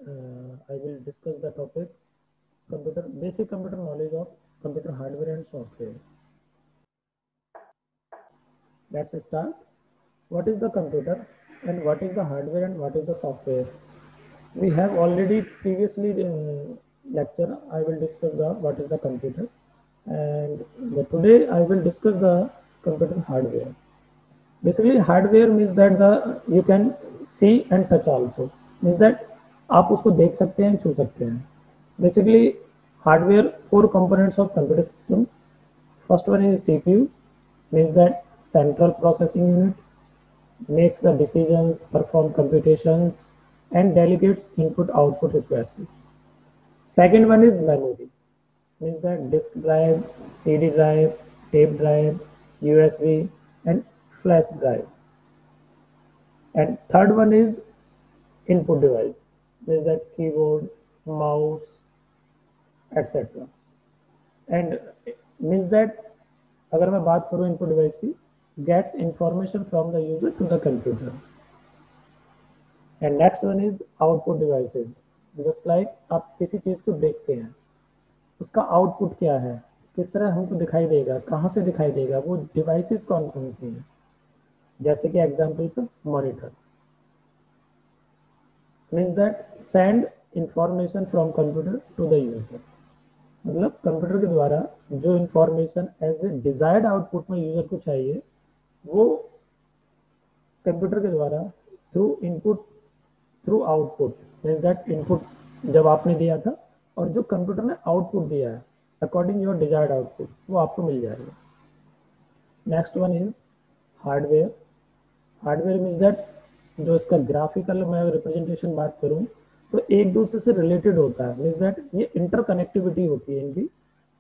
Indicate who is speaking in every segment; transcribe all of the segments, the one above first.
Speaker 1: I will discuss the topic computer basic computer knowledge of computer hardware and software. Let's start. What is the computer and what is the hardware and what is the software? We have already previously lecture. I will discuss the what is the computer, and today I will discuss the computer hardware. Basically, hardware means that the you can see and touch also. Means that आप उसको देख सकते हैं, छू सकते हैं. Basically, hardware four components of computer system. First one is CPU, means that central processing unit, makes the decisions, perform computations, and delegates input-output requests. Second one is memory, means that disk drive, CD drive, tape drive, USB, and flash drive. And third one is input device, means that keyboard, mouse, etc. And means that अगर मैं बात करूं input device की, gets information from the user to the computer. And next one is output devices. Just like आप किसी चीज को देखते हैं, उसका आउटपुट क्या है, किस तरह हमको दिखाई देगा, कहाँ से दिखाई देगा, वो डिवाइसेस कौन कौन सी हैं. जैसे कि एग्जांपल पे monitor, means that send information from computer to the user. मतलब कंप्यूटर के द्वारा जो information as a desired output में यूजर को चाहिए, वो कंप्यूटर के द्वारा through input through output, means that input जब आपने दिया था और जो कंप्यूटर ने आउटपुट दिया है अकॉर्डिंग योर डिजायर्ड आउटपुट, वो आपको मिल जाएगा. Next one is hardware. Hardware means that जो इसका ग्राफिकल मैं रिप्रेजेंटेशन बात करूं तो एक दूसरे से रिलेटेड होता है. मीन्स दैट ये इंटरकनेक्टिविटी होती है इनकी.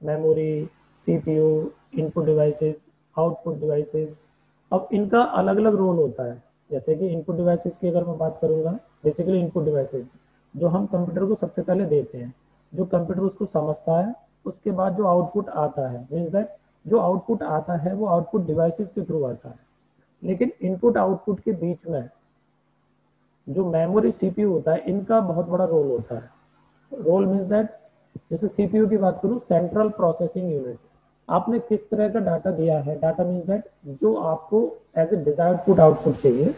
Speaker 1: Memory, CPU, input devices, output devices. अब इनका अलग अलग रोल होता है. जैसे कि इनपुट डिवाइसेस की अगर मैं बात करूंगा, बेसिकली इनपुट डिवाइसेस जो हम कंप्यूटर को सबसे पहले देते हैं, जो कंप्यूटर उसको समझता है, उसके बाद जो आउटपुट आता है, मीन्स दैट जो आउटपुट आता है वो आउटपुट डिवाइसेस के थ्रू आता है. लेकिन इनपुट आउटपुट के बीच में जो मेमोरी सीपीयू होता है, इनका बहुत बड़ा रोल होता है. रोल मीन्स दैट जैसे सीपीयू की बात करूं, सेंट्रल प्रोसेसिंग यूनिट, आपने किस तरह का डाटा दिया है. डाटा मीन्स दैट जो आपको as a desired put output चाहिए,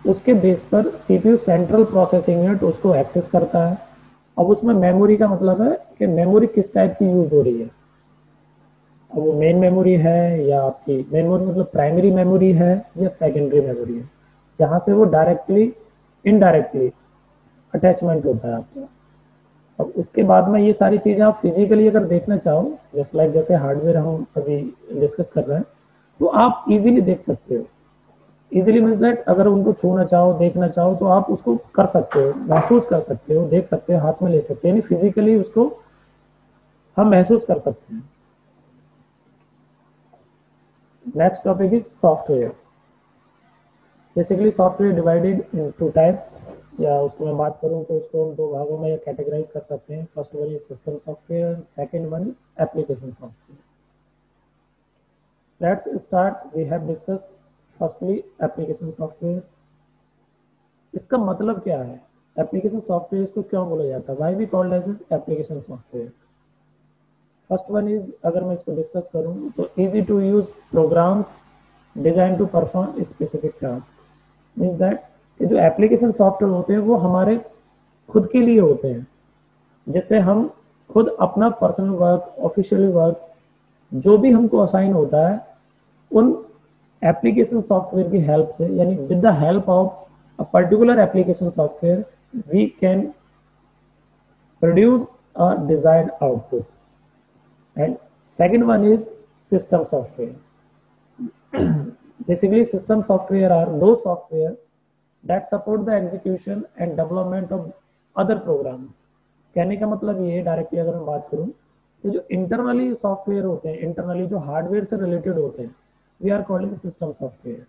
Speaker 1: उसके बेस पर सीपीयू सेंट्रल प्रोसेसिंग यूनिट उसको एक्सेस करता है. अब उसमें मेमोरी का मतलब है कि मेमोरी किस टाइप की यूज हो रही है. अब वो मेन मेमोरी है या आपकी मेमोरी मतलब प्राइमरी मेमोरी है या सेकेंडरी मेमोरी है, जहां से वो डायरेक्टली इनडायरेक्टली अटैचमेंट होता है आपका. अब उसके बाद में ये सारी चीजें आप फिजिकली अगर देखना चाहो, जस्ट लाइक जैसे हार्डवेयर हम अभी डिस्कस कर रहे हैं, तो आप इजीली देख सकते हो. इजीली मीन्स दैट अगर उनको छूना चाहो, देखना चाहो, तो आप उसको कर सकते हो, महसूस कर सकते हो, देख सकते हो, हाथ में ले सकते हो, यानी फिजिकली उसको हम महसूस कर सकते हैं. Next topic is software. Basically software divided in two types, या उसको मैं बात करूं तो उसको हम दो भागों में कैटेगराइज कर सकते हैं. First one is system software, second one is application software. Let's start. We have discuss firstly application software. इसका मतलब क्या है, एप्लीकेशन सॉफ्टवेयर इसको क्यों बोला जाता है, why we called as application software. First one is, अगर मैं इसको डिस्कस करूं तो easy to use programs design to perform specific task. Means that जो एप्लीकेशन सॉफ्टवेयर होते हैं वो हमारे खुद के लिए होते हैं, जिससे हम खुद अपना पर्सनल वर्क, ऑफिशियल वर्क जो भी हमको असाइन होता है, उन एप्लीकेशन सॉफ्टवेयर की हेल्प से, यानी with the help of a particular application software we can produce a desired output. And second one is system software. Basically, system software are those software that support the execution and development of other programs. कहने का मतलब ये directly अगर मैं बात करूं तो जो इंटरनली सॉफ्टवेयर होते हैं, इंटरनली जो हार्डवेयर से रिलेटेड होते हैं, we are calling system software.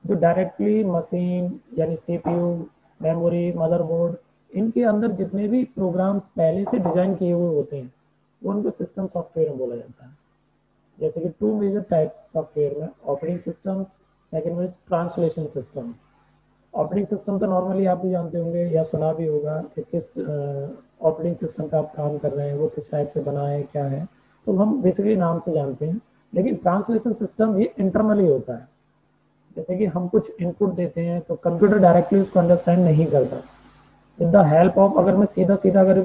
Speaker 1: जो डायरेक्टली मशीन यानी सीपीयू, मेमोरी, मदरबोर्ड, इनके अंदर जितने भी प्रोग्राम्स पहले से डिजाइन किए हुए होते हैं, उनको सिस्टम सॉफ्टवेयर में बोला जाता है. जैसे कि टू मेजर टाइप्स सॉफ्टवेयर में, ऑपरेटिंग सिस्टम्स, सेकंड में ट्रांसलेशन सिस्टम. ऑपरेटिंग सिस्टम तो नॉर्मली आप भी जानते होंगे या सुना भी होगा कि किस ऑपरेटिंग सिस्टम पे आप काम कर रहे हैं, वो किस टाइप से बना है, क्या है, तो हम बेसिकली नाम से जानते हैं। लेकिन ट्रांसलेशन सिस्टम ये इंटरनली होता है। जैसे कि हम कुछ इनपुट देते हैं तो कंप्यूटर डायरेक्टली उसको अंडरस्टैंड नहीं करता। विद द हेल्प ऑफ, अगर मैं सीधा सीधा अगर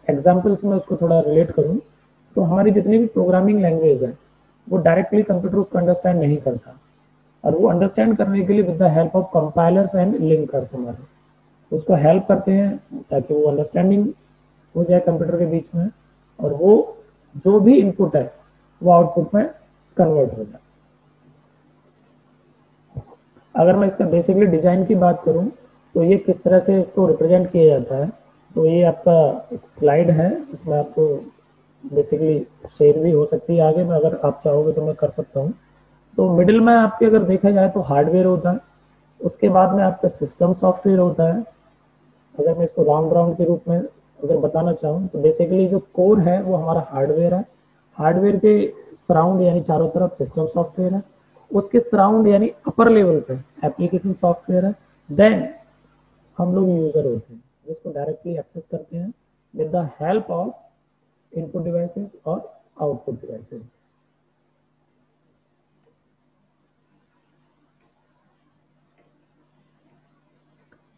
Speaker 1: एग्जाम्पल्स में उसको थोड़ा रिलेट करूँ, तो हमारी जितनी भी प्रोग्रामिंग लैंग्वेज है वो डायरेक्टली कंप्यूटर उसको अंडरस्टैंड नहीं करता, और वो अंडरस्टैंड करने के लिए with the help of compilers and linkers हमारे उसको हेल्प करते हैं, ताकि वो अंडरस्टैंडिंग हो जाए कंप्यूटर के बीच में, और वो जो भी इनपुट है वो आउटपुट में कन्वर्ट हो जाए। अगर मैं इसका बेसिकली डिजाइन की बात करूं, तो ये किस तरह से इसको रिप्रेजेंट किया जाता है, तो ये आपका एक स्लाइड है, इसमें आपको बेसिकली शेयर भी हो सकती है आगे में, अगर आप चाहोगे तो मैं कर सकता हूँ। तो मिडिल में आपके अगर देखा जाए तो हार्डवेयर होता है, उसके बाद में आपका सिस्टम सॉफ्टवेयर होता है। अगर मैं इसको राउंड राउंड के रूप में अगर बताना चाहूँ, तो बेसिकली जो कोर है वो हमारा हार्डवेयर है, हार्डवेयर के सराउंड यानी चारों तरफ सिस्टम सॉफ्टवेयर है, उसके सराउंड यानी अपर लेवल पे एप्लीकेशन सॉफ्टवेयर है, देन हम लोग यूजर होते हैं जिसको डायरेक्टली एक्सेस करते हैं with the help of input devices और आउटपुट डिवाइसेस।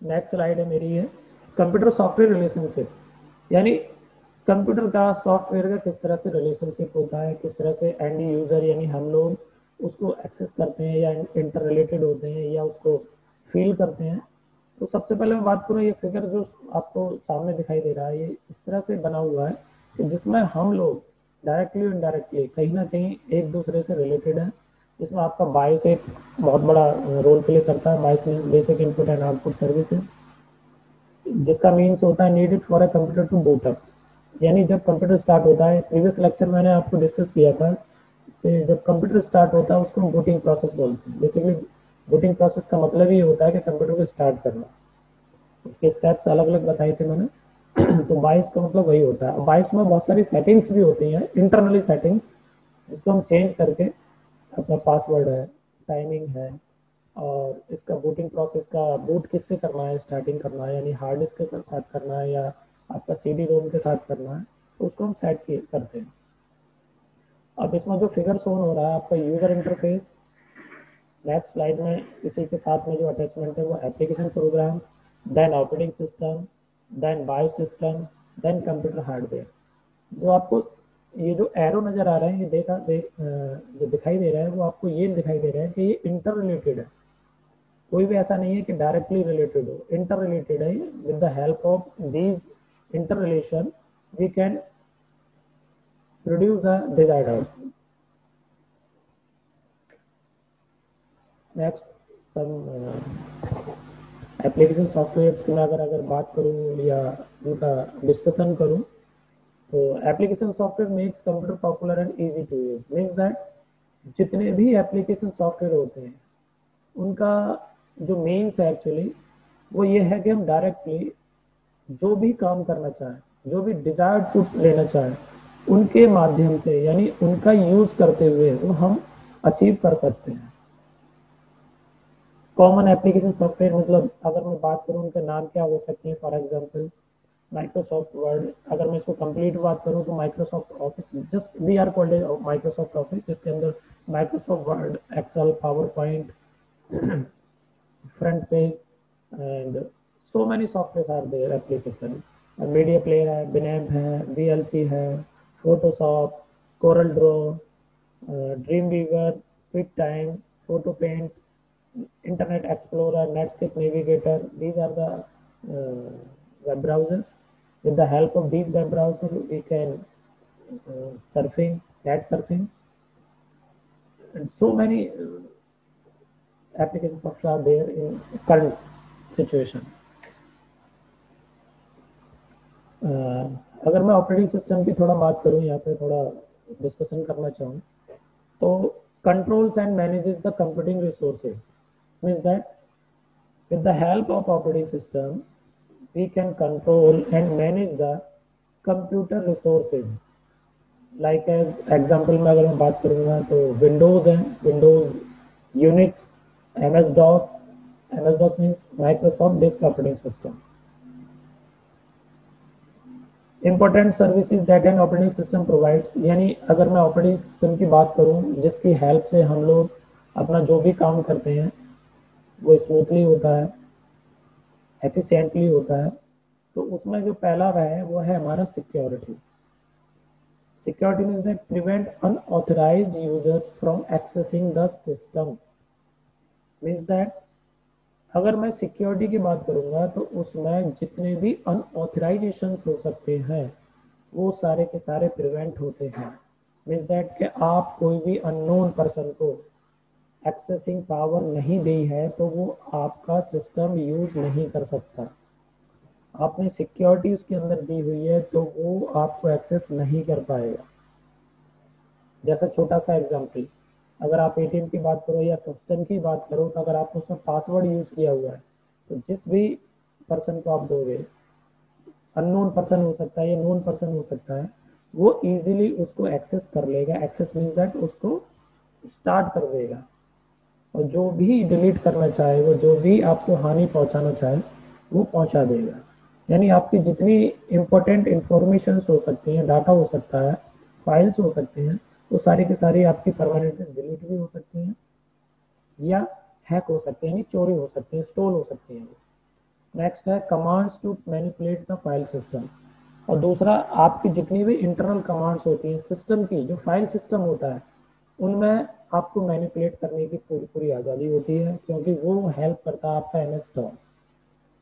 Speaker 1: नेक्स्ट स्लाइड है मेरी, है कंप्यूटर सॉफ्टवेयर रिलेशनशिप, यानी कंप्यूटर का सॉफ्टवेयर का किस तरह से रिलेशनशिप होता है, किस तरह से एंड यूजर यानी हम लोग उसको एक्सेस करते हैं या इंटर रिलेटेड होते हैं या उसको फील करते हैं। तो सबसे पहले मैं बात करूँ, ये फिगर जो आपको सामने दिखाई दे रहा है ये इस तरह से बना हुआ है कि जिसमें हम लोग डायरेक्टली और इनडायरेक्टली कहीं ना कहीं एक दूसरे से रिलेटेड है, जिसमें आपका बायोस एक बहुत बड़ा रोल प्ले करता है। BIOS means basic input and output services, जिसका मीन्स होता है needed for a computer to boot up, यानी जब कंप्यूटर स्टार्ट होता है, प्रीवियस लेक्चर मैंने आपको डिस्कस किया था कि जब कंप्यूटर स्टार्ट होता है उसको हम बूटिंग प्रोसेस बोलते हैं। बेसिकली बूटिंग प्रोसेस का मतलब ये होता है कि कंप्यूटर को स्टार्ट करना, उसके स्टेप्स अलग अलग बताए थे मैंने। तो बाइस का मतलब वही होता है। बाइस में बहुत सारी सेटिंग्स भी होती हैं, इंटरनली सेटिंग्स, जिसको हम चेंज करके अपना पासवर्ड है, टाइमिंग है, और इसका बूटिंग प्रोसेस का बूट किससे करना है, स्टार्टिंग करना है यानी हार्ड डिस्क के साथ करना है या आपका सीडी रोम के साथ करना है, तो उसको हम सेट करते हैं। अब इसमें जो फिगर शोन हो रहा है आपका यूजर इंटरफेस, नेक्स्ट स्लाइड में इसी के साथ में जो अटैचमेंट है वो application programs, then operating system, then bio system, then computer hardware. जो आपको ये जो एरो नजर आ रहे हैं, ये जो दिखाई दे रहा है वो आपको ये दिखाई दे रहा है कि ये इंटर रिलेटेड है, कोई भी ऐसा नहीं है कि डायरेक्टली रिलेटेड हो, इंटर रिलेटेड है। With the help of these inter relation we can produce a desired output. Next some application software की मैं अगर बात करूँ या उनका डिस्कशन करूँ, तो application software makes computer popular and easy to use, means that जितने भी एप्लीकेशन सॉफ्टवेयर होते हैं उनका जो मेन्स है एक्चुअली वो ये है कि हम डायरेक्टली जो भी काम करना चाहें, जो भी डिजायर्ड फूड लेना चाहें, उनके माध्यम से यानी उनका यूज करते हुए वो हम अचीव कर सकते हैं। कॉमन एप्लीकेशन सॉफ्टवेयर मतलब अगर मैं बात करूँ उनके नाम क्या हो सकते हैं, फॉर एग्जांपल माइक्रोसॉफ्ट वर्ड, अगर मैं इसको कंप्लीट बात करूँ तो Microsoft Office, just we are called Microsoft Office, जिसके अंदर Microsoft Word, Excel, PowerPoint, FrontPage and so many software are there application. Media player है, बिनेम है, वीएलसी है, Photoshop, Corel Draw, Dreamweaver, QuickTime, photo paint, Internet Explorer, Netscape Navigator. These are the web browsers. With the help of these web browsers, we can surfing, cat surfing, and so many applications of are there in current situation. अगर मैं operating system की थोड़ा बात करूं, यहाँ पे थोड़ा discussion करना चाहूँ, तो controls and manages the computing resources, means that with the help of operating system we can control and manage the computer resources। like as example में अगर मैं बात करूँगा तो विंडोज़ है, Windows, Unix, M S DOS, MS DOS means Microsoft disk operating system. Important services that an operating system provides, यानी अगर मैं ऑपरेटिंग सिस्टम की बात करूं जिसकी हेल्प से हम लोग अपना जो भी काम करते हैं वो स्मूथली होता है, एफिशिएंटली होता है, तो उसमें जो पहला है वो है हमारा security. Security means that prevent unauthorized users from accessing the system. Means that अगर मैं सिक्योरिटी की बात करूंगा तो उसमें जितने भी अनऑथराइजेशन हो सकते हैं वो सारे के सारे प्रिवेंट होते हैं। मीन्स दैट कि आप कोई भी अननोन पर्सन को एक्सेसिंग पावर नहीं दी है तो वो आपका सिस्टम यूज नहीं कर सकता। आपने सिक्योरिटी उसके अंदर दी हुई है तो वो आपको एक्सेस नहीं कर पाएगा। जैसा छोटा सा एग्जांपल, अगर आप एटीएम की बात करो या सिस्टम की बात करो तो अगर आपने उसमें पासवर्ड यूज किया हुआ है तो जिस भी पर्सन को आप दोगे, अननोन पर्सन हो सकता है या नोन पर्सन हो सकता है, वो इजीली उसको एक्सेस कर लेगा। एक्सेस मीन्स दैट उसको स्टार्ट कर देगा, और जो भी डिलीट करना चाहे, वो जो भी आपको हानि पहुंचाना चाहे वो पहुंचा देगा। यानी आपकी जितनी इंपॉर्टेंट इंफॉर्मेशन हो सकती हैं, डाटा हो सकता है, फाइल्स हो सकते हैं, वो सारी की सारी आपकी परमानेंट डिलीट भी हो सकती हैं या हैक हो सकते हैं, यानी चोरी हो सकती है, स्टोल हो सकती हैं। नेक्स्ट है commands to manipulate the file system. और दूसरा, आपकी जितनी भी इंटरनल कमांड्स होती हैं सिस्टम की, जो फाइल सिस्टम होता है उनमें आपको मैनिपुलेट करने की पूरी पूरी आज़ादी होती है, क्योंकि वो हेल्प करता है आपका MS DOS,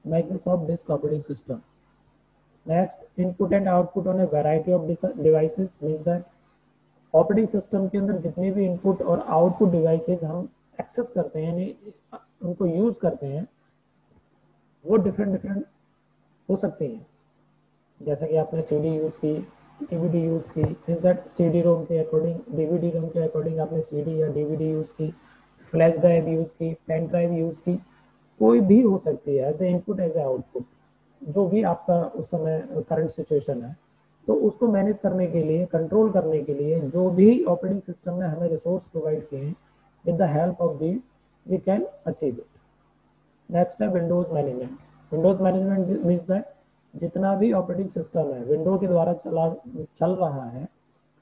Speaker 1: Microsoft disk operating system. Next, input and output on A variety of devices means that operating system के अंदर जितने भी इनपुट और आउटपुट डिवाइसेस हम एक्सेस करते हैं, यानी उनको यूज करते हैं, वो डिफरेंट डिफरेंट हो सकते हैं। जैसा कि आपने CD यूज की, DVD यूज की, मीन्स दैट CD रोम के अकॉर्डिंग, DVD रोम के अकॉर्डिंग आपने CD या DVD यूज की, फ्लैश ड्राइव यूज की, पेन ड्राइव यूज की, कोई भी हो सकती है as a input as a output, जो भी आपका उस समय करंट सिचुएशन है। तो उसको मैनेज करने के लिए, कंट्रोल करने के लिए जो भी ऑपरेटिंग सिस्टम ने हमें रिसोर्स प्रोवाइड किए हैं, with the help of the we can achieve it. Next है windows management. Windows management means that जितना भी ऑपरेटिंग सिस्टम है विंडो के द्वारा चल रहा है,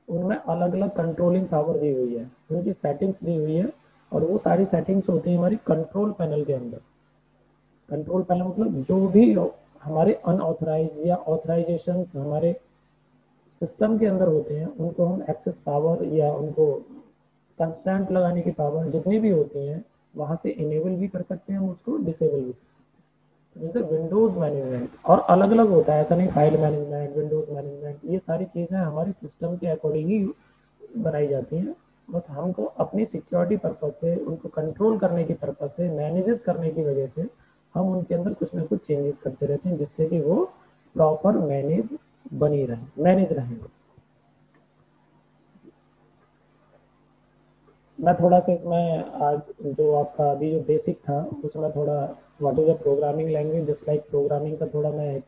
Speaker 1: उनमें अलग अलग कंट्रोलिंग पावर दी हुई है, उनकी सेटिंग्स दी हुई है, और वो सारी सेटिंग्स होती हैं हमारी कंट्रोल पैनल के अंदर। कंट्रोल पैनल मतलब जो भी हमारे अनऑथराइज या ऑथराइजेशन हमारे सिस्टम के अंदर होते हैं, उनको हम एक्सेस पावर या उनको कंस्टेंट लगाने की पावर जितनी भी होती हैं वहां से इनेबल भी कर सकते हैं, हम उसको डिसेबल भी कर सकते हैं। जैसे विंडोज मैनेजमेंट और अलग अलग होता है, ऐसा नहीं, फाइल मैनेजमेंट, विंडोज मैनेजमेंट, ये सारी चीज़ें हमारी सिस्टम के अकॉर्डिंग ही बनाई जाती हैं। बस हमको अपनी सिक्योरिटी पर्पज से, उनको कंट्रोल करने की पर्पज से, मैनेजेस करने की वजह से हम उनके अंदर कुछ ना कुछ चेंजेस करते रहते हैं, जिससे कि वो प्रॉपर मैनेज रहें। मैं थोड़ा सा इसमें आज जो आपका अभी जो बेसिक था उसमें थोड़ा what is a programming language, just like programming का थोड़ा मैं एक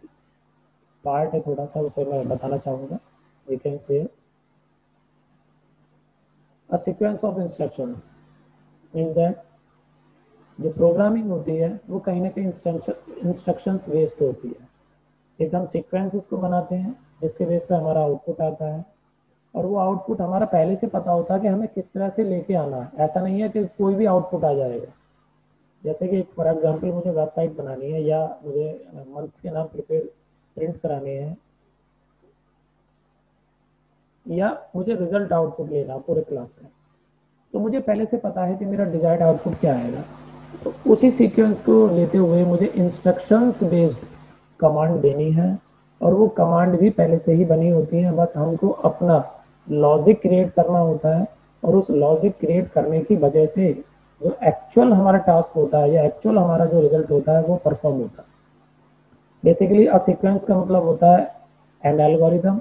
Speaker 1: पार्ट है थोड़ा सा, उसे मैं बताना चाहूँगा। We can say a sequence of instructions means that जो प्रोग्रामिंग होती है वो कहीं ना कहीं इंस्ट्रक्शंस बेस्ड होती है। एक हम सीक्वेंस उसको बनाते हैं जिसके बेस पे हमारा आउटपुट आता है, और वो आउटपुट हमारा पहले से पता होता है कि हमें किस तरह से लेके आना है। ऐसा नहीं है कि कोई भी आउटपुट आ जाएगा। जैसे कि फॉर एग्जांपल मुझे वेबसाइट बनानी है या मुझे मंथ्स के नाम प्रिंट कराने हैं, या मुझे रिजल्ट आउटपुट लेना पूरे क्लास का, तो मुझे पहले से पता है कि मेरा डिजायर्ड आउटपुट क्या आएगा। तो उसी सीक्वेंस को लेते हुए मुझे इंस्ट्रक्शंस बेस्ड कमांड देनी है, और वो कमांड भी पहले से ही बनी होती है, बस हमको अपना लॉजिक क्रिएट करना होता है, और उस लॉजिक क्रिएट करने की वजह से जो एक्चुअल हमारा टास्क होता है या एक्चुअल हमारा जो रिजल्ट होता है वो परफॉर्म होता है। बेसिकली अ सीक्वेंस का मतलब होता है एन एल्गोरिथम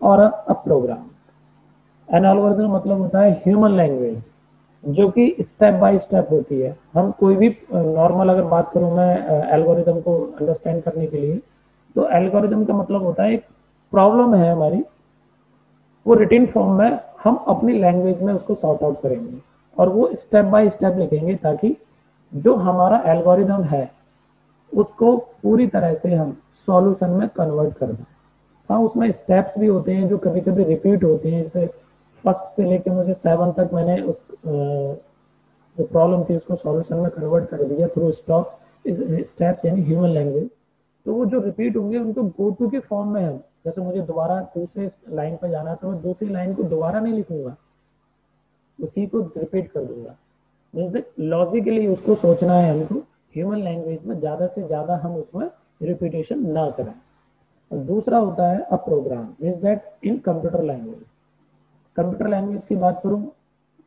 Speaker 1: और अ प्रोग्राम। एन एल्गोरिथम मतलब होता है ह्यूमन लैंग्वेज, जो कि स्टेप बाय स्टेप होती है। हम कोई भी नॉर्मल अगर बात करूं मैं एल्गोरिथम को अंडरस्टैंड करने के लिए, तो एल्गोरिथम का मतलब होता है एक प्रॉब्लम है हमारी, वो रिटिन फॉर्म में हम अपनी लैंग्वेज में उसको सॉर्ट आउट करेंगे, और वो स्टेप बाय स्टेप लिखेंगे ताकि जो हमारा एल्गोरिदम है उसको पूरी तरह से हम सॉल्यूशन में कन्वर्ट कर दें। हाँ, उसमें स्टेप्स भी होते हैं जो कभी कभी रिपीट होते हैं, जैसे फर्स्ट से लेकर मुझे 7 तक मैंने उस जो प्रॉब्लम थी उसको सॉल्यूशन में कन्वर्ट कर दिया थ्रू स्टॉप स्टेप्स यानी ह्यूमन लैंग्वेज। तो वो जो रिपीट होंगे उनको गो टू के फॉर्म में हम, जैसे मुझे दोबारा दूसरे लाइन पर जाना है तो मैं दूसरी लाइन को दोबारा नहीं लिखूंगा, उसी को रिपीट कर दूंगा। मीन्स लॉजिकली उसको सोचना है हमको, ह्यूमन लैंग्वेज में ज़्यादा से ज़्यादा हम उसमें रिपीटेशन ना करें। और दूसरा होता है a program, means that in computer language. Computer language की बात करूँ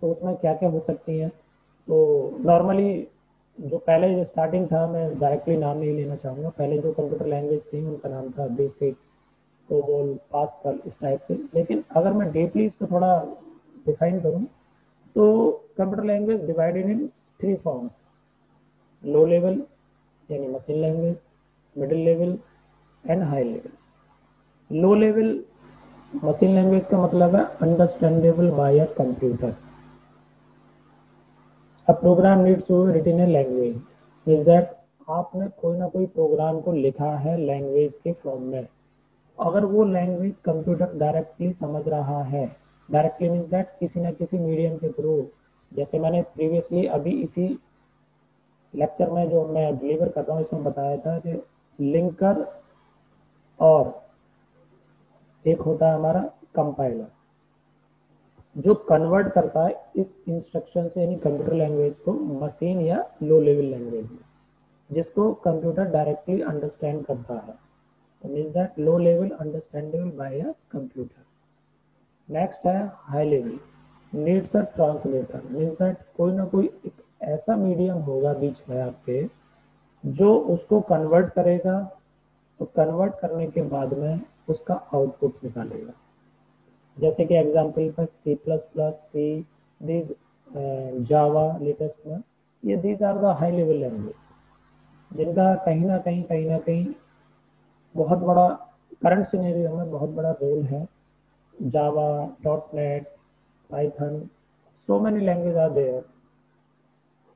Speaker 1: तो उसमें क्या क्या हो सकती है, तो नॉर्मली जो पहले जो स्टार्टिंग था, मैं डायरेक्टली नाम नहीं लेना चाहूँगा, पहले जो कंप्यूटर लैंग्वेज थी उनका नाम था बेसिक, कोबोल, पास्कल, इस टाइप से। लेकिन अगर मैं डीपली इसको थोड़ा डिफाइन करूँ तो computer language divided in 3 forms: low level यानी machine language, middle level and high level. Low level machine language का मतलब है understandable by a computer. A program needs to written a language is that आपने कोई ना कोई programme को लिखा है लैंग्वेज के फॉर्म में, अगर वो लैंग्वेज कंप्यूटर डायरेक्टली समझ रहा है, डायरेक्टली मीन्स दैट किसी ना किसी मीडियम के थ्रू, जैसे मैंने प्रीवियसली अभी इसी लेक्चर में जो मैं डिलीवर कर रहा हूँ इसमें बताया था कि लिंकर और एक होता है हमारा कंपाइलर, जो कन्वर्ट करता है इस इंस्ट्रक्शन से यानी कंप्यूटर लैंग्वेज को मशीन या लो लेवल लैंग्वेज में, जिसको कंप्यूटर डायरेक्टली अंडरस्टैंड करता है। Means that low level understandable by a computer. Next है high level, needs a translator, means that कोई ना कोई एक ऐसा मीडियम होगा बीच में आपके जो उसको कन्वर्ट करेगा, तो कन्वर्ट करने के बाद में उसका आउटपुट निकालेगा। जैसे कि एग्जांपल पर C plus plus, C, these, Java latest में, ये these are the high level language जिनका कहीं ना कहीं बहुत बड़ा करंट सिनेरियो में बहुत बड़ा रोल है। Java, dot net, python, so many language are there.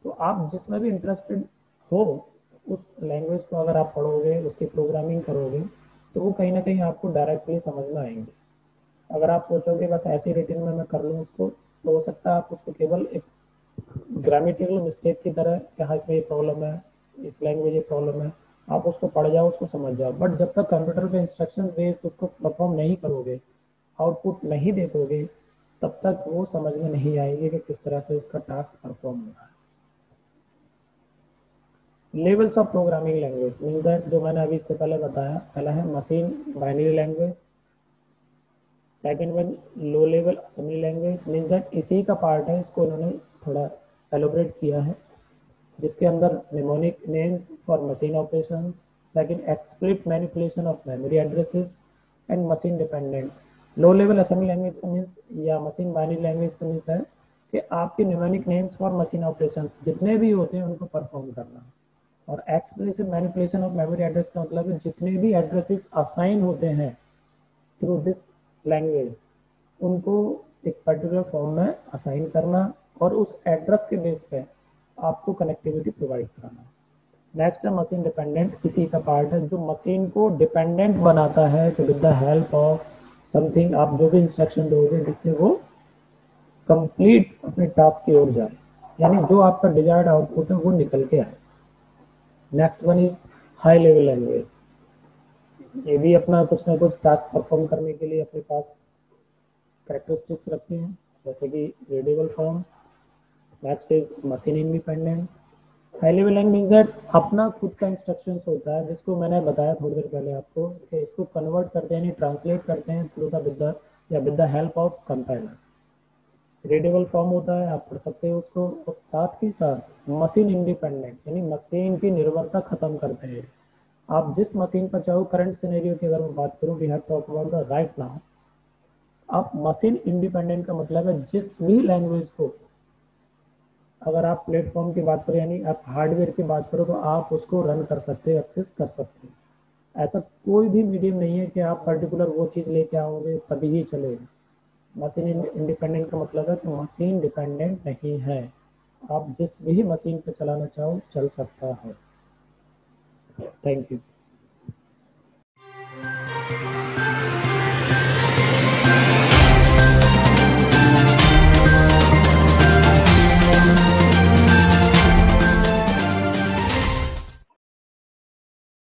Speaker 1: तो आप जिसमें भी इंटरेस्टेड हो उस लैंग्वेज को अगर आप पढ़ोगे, उसकी प्रोग्रामिंग करोगे, तो वो कहीं ना कहीं आपको डायरेक्टली समझ में आएंगे। अगर आप सोचोगे बस ऐसी रिटिन में मैं कर लूँ उसको, तो हो सकता है आप उसको केवल एक ग्रामेटिकल मिस्टेक की तरह कि हाँ इसमें ये प्रॉब्लम है, इस लैंग्वेज ये प्रॉब्लम है, आप उसको पढ़ जाओ, उसको समझ जाओ। बट जब तक कंप्यूटर पे इंस्ट्रक्शन बेस्ड उसको परफॉर्म नहीं करोगे, आउटपुट नहीं देखोगे, तब तक वो समझ में नहीं आएगी कि किस तरह से उसका टास्क परफॉर्म हो रहा है। Levels of programming language mean that, जो मैंने अभी इससे पहले बताया, पहला है machine binary language, second one low level assembly language, means that इसी का पार्ट है, इसको उन्होंने थोड़ा एलोबरेट किया है, जिसके अंदर mnemonic names for machine operation, second explicit manipulation of memory addresses and machine dependent. Low level assembly language का मीन्स या मशीन बाइनरी लैंग्वेज का मीन्स है कि आपके mnemonic names for machine operation जितने भी होते हैं उनको परफॉर्म करना। और explicit manipulation of memory address का मतलब है जितने भी एड्रेसेस असाइन होते हैं थ्रू दिस लैंग्वेज, उनको एक पर्टिकुलर फॉर्म में असाइन करना और उस एड्रेस के बेस पे आपको कनेक्टिविटी प्रोवाइड कराना। नेक्स्ट है मशीन डिपेंडेंट, इसी का पार्ट है जो मशीन को डिपेंडेंट बनाता है कि with the help of something आप जो भी इंस्ट्रक्शन दोगे जिससे वो कंप्लीट अपने टास्क की ओर जाए, यानी जो आपका डिजायर्ड आउटपुट है वो निकल के आए। Next one is high level language, ये भी अपना कुछ ना कुछ टास्क परफॉर्म करने के लिए अपने पास कैरेक्टरिस्टिक्स रखते हैं, जैसे कि readable form. Next is machine independent. High level language means that अपना खुद का इंस्ट्रक्शंस होता है, जिसको मैंने बताया थोड़ी देर पहले आपको कि इसको कन्वर्ट करते हैं, ट्रांसलेट करते हैं थ्रू द विद द या with the help of compiler. Readable form होता है, आप पढ़ सकते हो उसको, और साथ ही साथ मशीन इंडिपेंडेंट यानी मशीन की निर्भरता खत्म करते हैं। आप जिस मशीन पर चाहो, करंट सिनेरियो की अगर मैं बात करूँ, we have talk about the right now, आप मशीन इंडिपेंडेंट का मतलब है जिस भी लैंग्वेज को, अगर आप प्लेटफॉर्म की बात करें यानी आप हार्डवेयर की बात करो, तो आप उसको रन कर सकते हो, एक्सेस कर सकते हो। ऐसा कोई भी मीडियम नहीं है कि आप पर्टिकुलर वो चीज़ लेके आओगे तभी ही चलेगा। मशीन इंडिपेंडेंट का मतलब है कि मशीन डिपेंडेंट नहीं है। आप जिस भी मशीन पे चलाना चाहो चल सकता है। Thank you.